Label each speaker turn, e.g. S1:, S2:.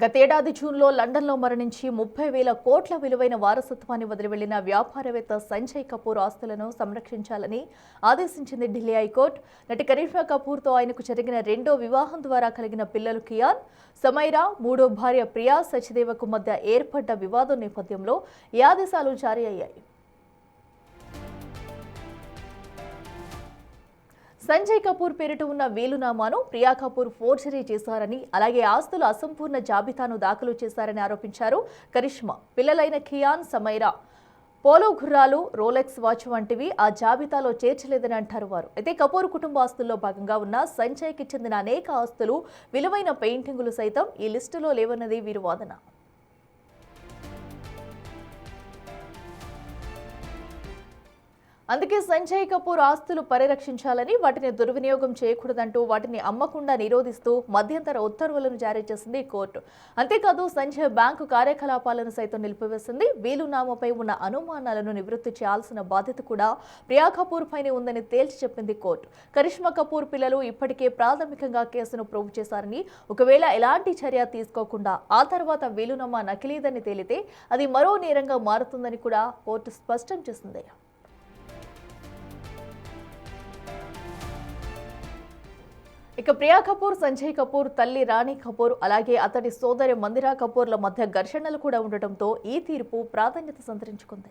S1: గతేడాది జూన్లో లండన్లో మరణించి 30,000 కోట్ల విలువైన వారసత్వాన్ని వదిలి వెళ్లిన వ్యాపారవేత్త సంజయ్ కపూర్ ఆస్తులను సంరక్షించాలని ఆదేశించింది ఢిల్లీ హైకోర్టు. నటి కరీష్మా కపూర్తో ఆయనకు జరిగిన రెండో వివాహం ద్వారా కలిగిన పిల్లలు కియాన్, సమైరా, మూడో భార్య ప్రియా సచ్దేవకు మధ్య ఏర్పడ్డ వివాదం నేపథ్యంలో ఈ ఆదేశాలు జారీ అయ్యాయి. సంజయ్ కపూర్ పేరిట ఉన్న వీలునామాను ప్రియా కపూర్ ఫోర్జరీ చేశారని, అలాగే ఆస్తుల అసంపూర్ణ జాబితాను దాఖలు చేశారని ఆరోపించారు కరిష్మా. పిల్లలైన కియాన్, సమైరా పోలో గుర్రాలు, రోలెక్స్ వాచ్ వంటివి ఆ జాబితాలో చేర్చలేదని అంటారు వారు. అయితే కపూర్ కుటుంబ ఆస్తుల్లో భాగంగా ఉన్న సంజయ్కి చెందిన అనేక ఆస్తులు, విలువైన పెయింటింగులు సైతం ఈ లిస్టులో లేవన్నది వీరి వాదన. అందుకే సంజయ్ కపూర్ ఆస్తులు పరిరక్షించాలని, వాటిని దుర్వినియోగం చేయకూడదంటూ వాటిని అమ్మకుండా నిరోధిస్తూ మధ్యంతర ఉత్తర్వులను జారీ చేసింది కోర్టు. అంతేకాదు సంజయ్ బ్యాంకు కార్యకలాపాలను సైతం నిలిపివేసింది. వీలునామాపై ఉన్న అనుమానాలను నివృత్తి చేయాల్సిన బాధ్యత కూడా ప్రియా కపూర్ పైనే ఉందని తేల్చి చెప్పింది కోర్టు. కరిష్మా కపూర్ పిల్లలు ఇప్పటికే ప్రాథమికంగా కేసును ప్రూవ్ చేశారని, ఒకవేళ ఎలాంటి చర్య తీసుకోకుండా ఆ తర్వాత వీలునామా నకిలీదని తేలితే అది మరో నేరంగా మారుతుందని కూడా కోర్టు స్పష్టం చేసింది. ఇక ప్రియా కపూర్, సంజయ్ కపూర్ తల్లి రాణి కపూర్, అలాగే అతడి సోదరి మందిరా కపూర్ల మధ్య ఘర్షణలు కూడా ఉండటంతో ఈ తీర్పు ప్రాధాన్యత సంతరించుకుంది.